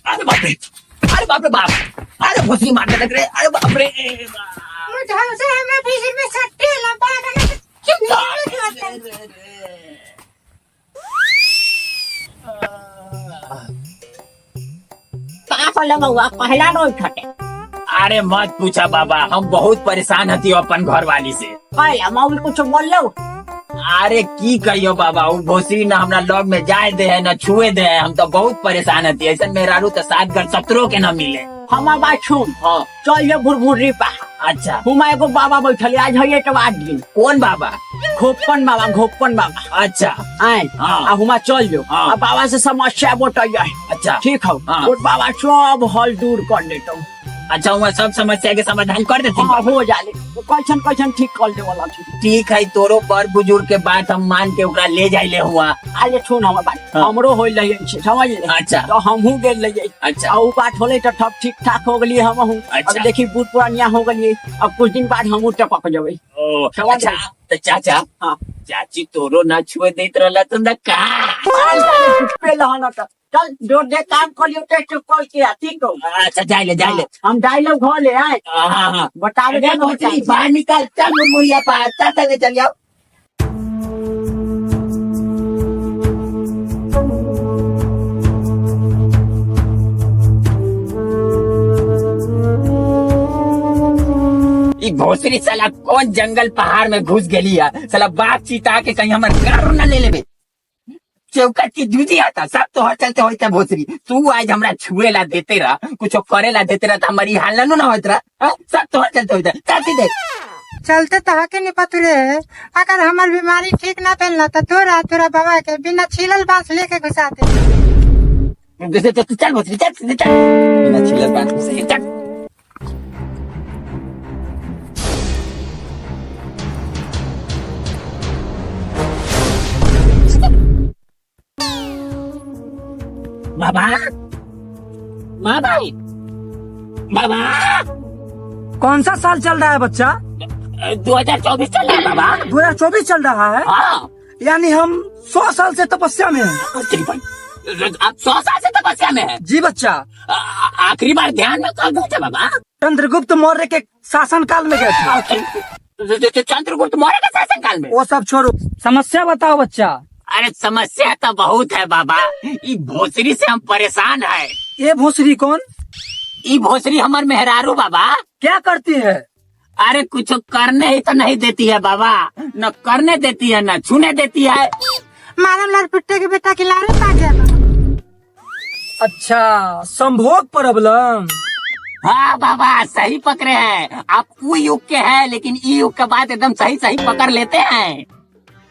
अरे बाप रे, अरे बाप रे बाप, अरे भोसड़ी मारने लग रहे, अरे बाप रे। मुझे हमें भी में सट्टे लंबा करना क्यों हुआ पहला रोज खटे अरे मत पूछा बाबा, हम बहुत परेशान हती अपन घर वाली से। पहला मौल कुछ बोल लो। अरे की कहियो बाबा, वो भोसड़ी न हमरा लॉग में जाए दे है न छुए दे है, हम तो बहुत परेशान हती। ऐसा मेहरारू तो 7 घर सत्रों के न मिले। हमार बात सुन, हाँ चल ये भुरभुरी पा। अच्छा, हुमा एगो बाबा बैठल आज है तो आज दिन कौन बाबा? घोपन बाबा। अच्छा आए हाँ। हुमा चल जो हाँ। बाबा से समस्या बताइए। अच्छा ठीक है हाँ। और बाबा सब हल दूर कर देता हूँ। अच्छा, वहाँ सब समस्या के समाधान कर देते हैं। हाँ हो जाले कैसन ठीक कर दे वाला थी। ठीक है, तोरो बड़ बुजुर्ग के बात हम मान के ओकरा ले जाइले हुआ। आले सुन हमर बात, हाँ। हमरो होइल रही समझ ले। अच्छा। तो हमहू गेल रहिए। अच्छा। और बात होले तो सब ठीक ठाक हो गई हमहू। अच्छा। अब देखी बूढ़ पुरानिया हो गई, अब कुछ दिन बाद हमहू टपक जबे। ओ, समझ अच्छा गए। तो चाचा, हाँ चाची तोरो ना छुए देत रहला तो न का। पे लहना का चल जो दे काम करियो टेस्ट कॉल किया ठीक हो। अच्छा जाइले हम डायलॉग घर ले आए हाँ बता दे बाहर निकाल, चल मुर्मुरिया पास चल चल जाओ। ई भोसड़ी साला कौन जंगल पहाड़ में घुस गेली है, साला बाघ चीता के कहीं हमार गार न ले लेबे। चौकट की जूझी आता सब तो हर चलते होता भोसड़ी। तू आज हमरा छुए ला देते रहा, कुछ करे ला देते रहा, तो हमारी हाल ना होत रहा। सब तो हर चलते होता चाची देख। चलते तो हके नहीं पतुरे। अगर हमार बीमारी ठीक ना फैलना तो तोरा बाबा के बिना छिलल बांस लेके घुसाते। चल भोसड़ी चल बिना छिलल बात से चल। बाबा बाबा कौन सा साल चल रहा है बच्चा? 2024 चल रहा है बाबा। 2024 चल रहा है, हाँ यानी हम 100 साल से तपस्या में हैं। आप 100 साल से तपस्या में है? जी बच्चा, आखिरी बार ध्यान में कब गए थे बाबा? चंद्रगुप्त मौर्य के शासन काल में गए थे। चंद्रगुप्त मौर्य के शासन काल में? वो सब छोड़ो, समस्या बताओ बच्चा। अरे समस्या तो बहुत है बाबा, ये भोसड़ी से हम परेशान है। ये भोसड़ी कौन? ये भोसड़ी हमार मेहरारू बाबा। क्या करती है? अरे कुछ करने ही तो नहीं देती है बाबा, न करने देती है न छूने देती है। मारम लाल पिट्टे के बेटा के लारे पा जाएगा। अच्छा, संभोग प्रॉब्लम। हाँ बाबा सही पकड़े हैं आप। वो युग के हैं लेकिन ई युग के बाद एकदम सही पकड़ लेते हैं।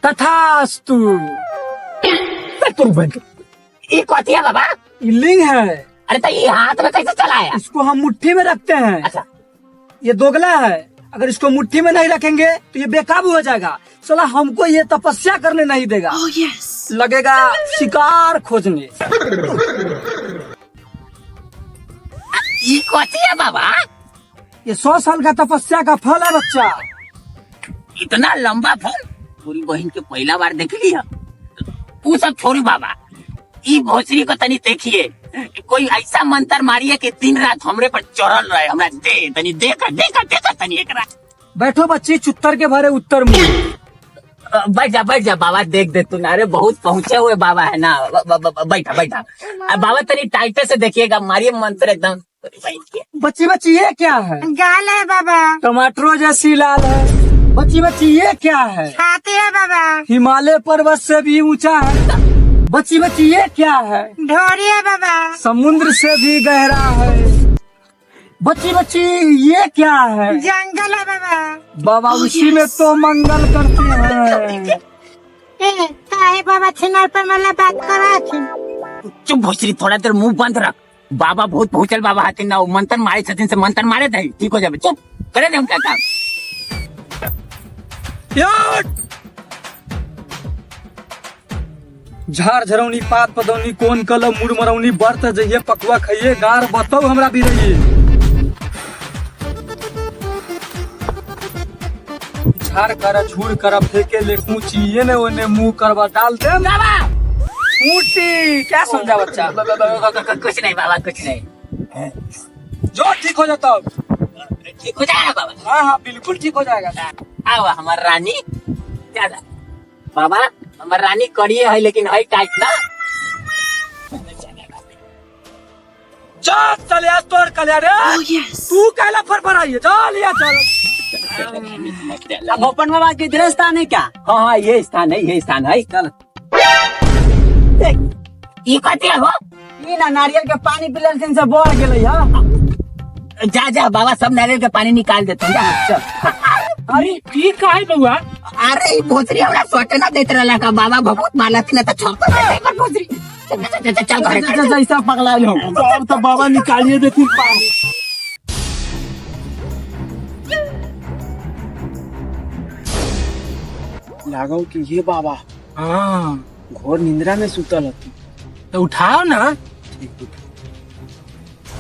तथास्तु। ये कथी है बाबा? ये लिंग है। अरे तो ये हाथ में कैसे चलाया? इसको हम मुट्ठी में रखते हैं। अच्छा, ये दोगला है, अगर इसको मुट्ठी में नहीं रखेंगे तो ये बेकाबू हो जाएगा। साला हमको ये तपस्या करने नहीं देगा। लगेगा शिकार खोजने। ये कथी है बाबा? ये 100 साल का तपस्या का फल है बच्चा। इतना लंबा फल पूरी बहन के पहला बार देख लिया। वो सब छोड़ी बाबा, ई भोसड़ी को तनी देखिए, कोई ऐसा मंत्र मारिए कि दिन रात हमरे पर चढ़ल रहे। हमरा दे तनी देखा तनी एकरा। बैठो बच्ची, चुत्तर के भरे उत्तर मुंह। बैठ जा बाबा, देख दे तू ना। अरे बहुत पहुँचे हुए बाबा है ना। बैठा बाबा, तनी टाइटे से देखिएगा, मारिए मंत्र एकदम। बच्ची ये क्या है? गाल है बाबा। टमाटरो जैसी लाल है। बच्ची ये क्या है? छाती है बाबा। हिमालय पर्वत से भी ऊंचा है। बच्ची ये क्या है? ढोरी है बाबा। समुद्र से भी गहरा है। बच्ची ये क्या है? जंगल है बाबा। बाबा उसी में तो मंगल करते हैं। काहे बाबा छिनार पर मला बात करा छी। चुप भोसड़ी, थोड़ा देर मुंह बंद रख। बाबा बहुत पहुँचल बाबा हथिन ना, मंत्र मारे छथिन से मंत्र मारे थे ठीक हो जाए। चुप करे दे उनका काम। झाड़ झरौनी पात पदौनी कोन कलम मुरमरौनी बर्त जइए पकवा खाइए गार बताओ हमरा भी रहिए। झाड़ कर झूड़ कर फेंके ले कूची ये ने ओने मुंह करवा डाल दे। बाबा मुट्ठी क्या समझा बच्चा? कुछ नहीं बाबा, कुछ नहीं। जो ठीक हो जाता अब। ठीक हो जाएगा बाबा। हाँ हाँ बिल्कुल ठीक हो जाएगा। आओ हमार रानी। क्या था? बाबा हमार रानी करिए है लेकिन है टाइट ना। चल चल यार तोड़ कल्याण रे। तू कहला फरफर आई है। चल यार चल। अब ओपन बाबा के इधर स्थान है क्या? हाँ हाँ ये स्थान है, ये स्थान है। चल ये कहते हो? ये ना नारियल के पानी पिलन से बढ़ गेलै हा। जा जा बाबा, सब नारियल के पानी निकाल देते हैं। जा, चल। अरे ठीक है बउआ। अरे भोसरी हमरा सोटे ना देते रहला का बाबा, बहुत मारती ना तो छप्पर देते पर भोसरी। चल घरे चल। जैसा पगला लो अब तो बाबा निकालिए देती पानी। लागो कि ये बाबा हाँ घोर निंद्रा में सुतल हती। तो उठाओ ना।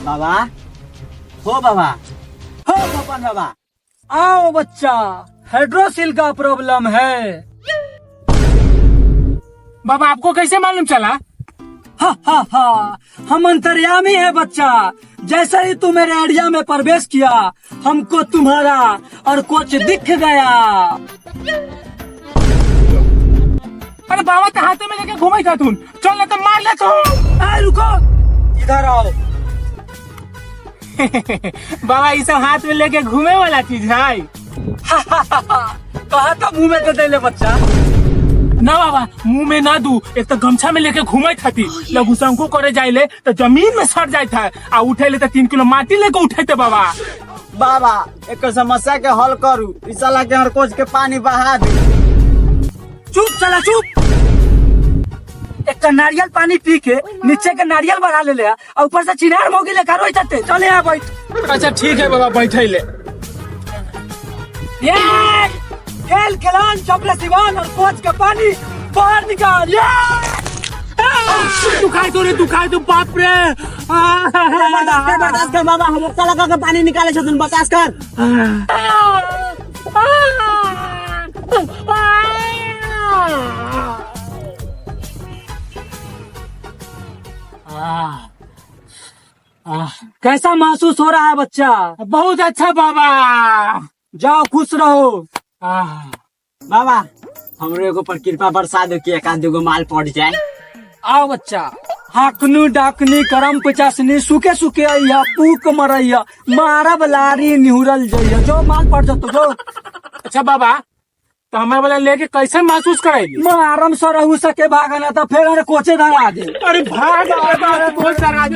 बाबा हो बाबा, हो ओपन बाबा। आओ बच्चा, हाइड्रोसिल का प्रॉब्लम है। बाबा आपको कैसे मालूम चला? हा हा हा, हम अंतर्यामी है बच्चा। जैसे ही तू मेरे एरिया में प्रवेश किया, हमको तुम्हारा और कुछ दिख गया। अरे बाबा तो हाथे में लेके घूमे था तुम। चल ना तो मार ले तो। रुको, इधर आओ। बाबा ये सब हाथ में लेके घूमे वाला चीज है। कहा था मुंह में दे दे ले बच्चा। ना बाबा मुंह में ना दू, एक तो गमछा में लेके घूमे थी। लघु शंकु करे जाइले तो जमीन में सट जाए था, आ उठे ले तो 3 किलो माटी लेके उठे थे बाबा। बाबा एक समस्या के हल करू, इस साला के हर कोच के पानी बहा दे। चुप चला चुप। एक नारियल पानी पी के नीचे के नारियल बना ले ले, और ऊपर से चिनार मोगी लेकर रोई जाते। चले यहाँ बैठ। अच्छा ठीक है बाबा, बैठे ले। ये खेल खिलान चपले सिवान और कोच का पानी बाहर निकाल। तू खाए तो बाप रे। बर्दाश्त कर बाबा, हम साला का पानी निकाले छथुन, बर्दाश्त कर। कैसा महसूस हो रहा है बच्चा? बहुत अच्छा बाबा। जाओ खुश रहो। बाबा हमरे को पर कृपा बरसा दो कि एक आध दूगो माल पड़ जाए। आओ बच्चा, हाकनी डाकनी करम पचासनी सूखे सूखे अइया पूक मरैया मारब लारी निहुरल जइया। जो माल पड़ जातो जो। अच्छा बाबा तो हमारे वाला लेके कैसे महसूस करेगी? मारम सरहू सके भागना तो फिर कोचे धरा दे। अरे भाग बहुत सारा